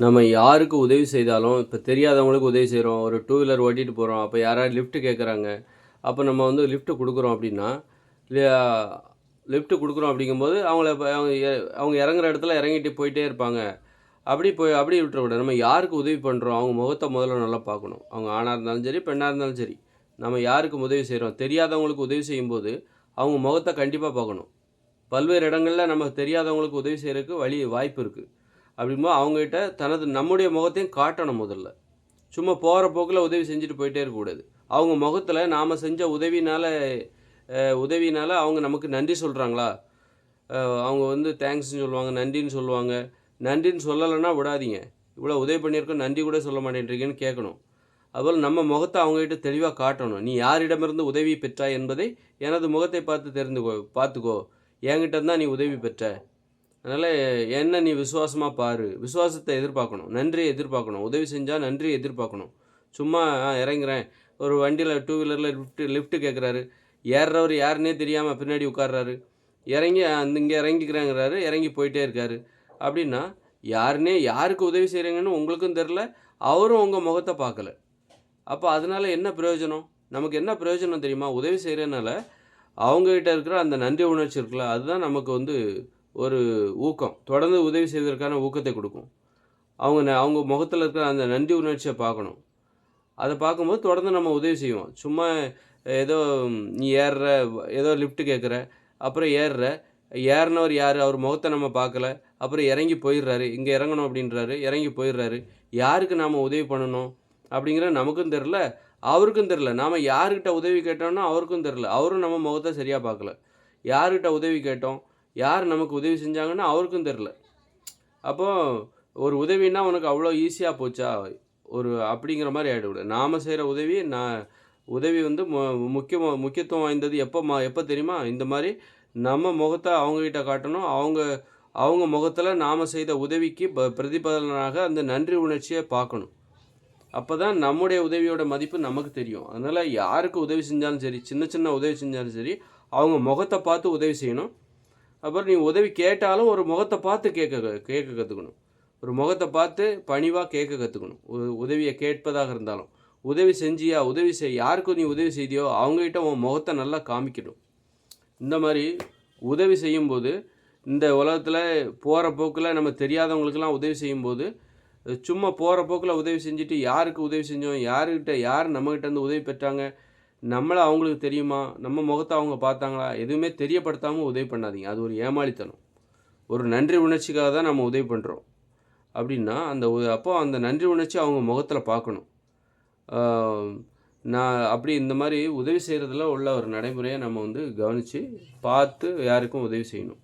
நம்ம யாருக்கு உதவி செய்தாலும், இப்போ தெரியாதவங்களுக்கு உதவி செய்கிறோம். ஒரு டூ வீலர் ஓட்டிட்டு போகிறோம். அப்போ யாராவது லிஃப்ட் கேட்குறாங்க. அப்போ நம்ம வந்து லிஃப்ட் குடுக்குறோம் அப்படின்னா, இல்லையா லிஃப்ட் குடுக்குறோம் அப்படிங்கும்போது, அவங்கள இப்ப அவங்க இறங்குற இடத்துல இறங்கிட்டு போயிட்டே இருப்பாங்க. அப்படி விட்டுறக்கூடாது. நம்ம யாருக்கு உதவி பண்ணுறோம், அவங்க முகத்த முதல்ல நல்லா பார்க்கணும். அவங்க ஆணா இருந்தாலும் சரி, பெண்ணா இருந்தாலும் சரி. நம்ம யாருக்கு உதவி செய்கிறோம், தெரியாதவங்களுக்கு உதவி செய்யும்போது, அவங்க முகத்த கண்டிப்பா பார்க்கணும். பல்வேறு இடங்கள்ல நம்ம தெரியாதவங்களுக்கு உதவி செய்றதுக்கு வாய்ப்பு இருக்கு. அப்படிங்கும்போது அவங்ககிட்ட நம்முடைய முகத்தையும் காட்டணும் முதல்ல. சும்மா போற போக்குல உதவி செஞ்சுட்டு போயிட்டே இருக்கக்கூடாது. அவங்க முகத்துல நாம செஞ்ச உதவியினால அவங்க நமக்கு நன்றி சொல்றாங்களா? அவங்க வந்து தேங்க்ஸ்ன்னு சொல்லுவாங்க, நன்றின்னு சொல்லுவாங்க. நன்றின்னு சொல்லலைன்னா விடாதீங்க. இவ்வளோ உதவி பண்ணியிருக்கோம், நன்றி கூட சொல்ல மாட்டேன்றீங்கன்னு கேட்கணும். அதுபோல நம்ம முகத்த அவங்ககிட்ட தெளிவா காட்டணும். "நீ யாரிடமிருந்து உதவி பெற்றாய் என்பதை எனது முகத்தை பார்த்துக்கோ. என்கிட்ட இருந்தா நீ உதவி பெற்ற." அதனால என்ன நீ விசுவாசமா பாரு. விசுவாசத்த எதிர்பார்க்கணும். நன்றிய எதிர்பார்க்கணும். உதவி செஞ்சா நன்றிய எதிர்பார்க்கணும். சும்மா இறங்குறேன். ஒரு வண்டியில டூ வீலர்ல லிஃப்ட் கேட்குறாரு. ஏறுறவரு யாருன்னே தெரியாம பின்னாடி உட்கார்றாரு. இறங்கி இங்க இறங்கிக்கிறேங்கிறாரு. இறங்கி போயிட்டே இருக்காரு. அப்படின்னா, யாருக்கு உதவி செய்றீங்கன்னு உங்களுக்கும் தெரியல. அவரும் உங்க முகத்த பார்க்கல. அப்ப அதனால என்ன பிரயோஜனம்? நமக்கு என்ன பிரயோஜனம் தெரியுமா? உதவி செய்றதுனால, அவங்க கிட்ட இருக்கிற அந்த நன்றி உணர்ச்சி இருக்குல்ல, அதுதான் நமக்கு வந்து ஒரு ஊக்கம். தொடர்ந்து உதவி செய்வதற்கான ஊக்கத்தை குடுக்கும். அவங்க முகத்துல இருக்கிற அந்த நன்றி உணர்ச்சிய பார்க்கணும். அத பார்க்கும்போது தொடர்ந்து நம்ம உதவி செய்வோம். சும்மா ஏதோ நீ ஏதோ லிஃப்ட் கேட்குற, அப்புறம் ஏறுற. ஏறுனவர் யாரு? அவர் முகத்த நம்ம பார்க்கல. அப்புறம் இறங்கி போயிர்றாரு. இங்க இறங்கணும் அப்படின்றாரு. இறங்கி போயிர்றாரு. யாருக்கு நாம உதவி பண்ணணும்? அப்படிங்கிறது நமக்கும் தெரியல, அவருக்கும் தெரியல. நாம யார்கிட்ட உதவி கேட்டோம்னோ அவருக்கும் தெரியல. அவரும் நம்ம முகத்த சரியா பார்க்கல. யார்கிட்ட உதவி கேட்டோம்? யார் நமக்கு உதவி செஞ்சாங்கன்னு அவருக்கும் தெரியல. அப்போ ஒரு உதவின்னா உனக்கு அவ்வளோ ஈஸியா போச்சா? அப்படிங்கிற மாரி ஆயிடக்கூடாது. நாம செய்ற உதவி வந்து முக்கியத்துவம் வாய்ந்தது எப்ப தெரியுமா? இந்த மாரி நம்ம முகத்த அவங்ககிட்ட காட்டணும். அவங்க அவங்க முகத்துல நாம செய்த உதவிக்கு பிரதிபலனாக அந்த நன்றி உணர்ச்சிய பார்க்கணும். அப்பதான் நம்முடைய உதவியோட மதிப்பு நமக்கு தெரியும். அதனால யாருக்கு உதவி செஞ்சாலும் சரி, சின்ன சின்ன உதவி செஞ்சாலும் சரி, அவங்க முகத்த பார்த்து உதவி செய்யணும். அப்புறம் நீ உதவி கேட்டாலும் ஒரு முகத்த பார்த்து கேட்க கத்துக்கணும். ஒரு முகத்த பார்த்து பணிவா கேட்க கத்துக்கணும். உதவிய கேட்பதாக இருந்தாலும். உதவி செஞ்சியா? உதவி செய். யாருக்கு நீ உதவி செய்தியோ அவங்ககிட்ட உன் முகத்த நல்லா காமிக்கணும். இந்த மாரி உதவி செய்யும்போது, இந்த உலகத்துல போற போக்குல நம்ம தெரியாதவங்களுக்கெல்லாம் உதவி செய்யும்போது, சும்மா போற போக்குல உதவி செஞ்சுட்டு யாருக்கு உதவி செஞ்சோம்? யார் நம்மகிட்ட இருந்து உதவி பெற்றாங்க? நம்மள அவங்களுக்கு தெரியுமா? நம்ம முகத்த அவங்க பார்த்தாங்களா? எதுவுமே தெரியப்படுத்தாம உதவி பண்ணாதீங்க. அது ஒரு ஏமாளித்தனம். ஒரு நன்றி உணர்ச்சிக்காக தான் நம்ம உதவி பண்றோம். அப்படின்னா, அப்போ அந்த நன்றி உணர்ச்சி அவங்க முகத்துல பார்க்கணும். ஆ நான் இந்த மாரி உதவி செய்றதுல உள்ள ஒரு நடைமுறைய நம்ம வந்து கவனிச்சு, பார்த்து யாருக்கும் உதவி செய்யணும்.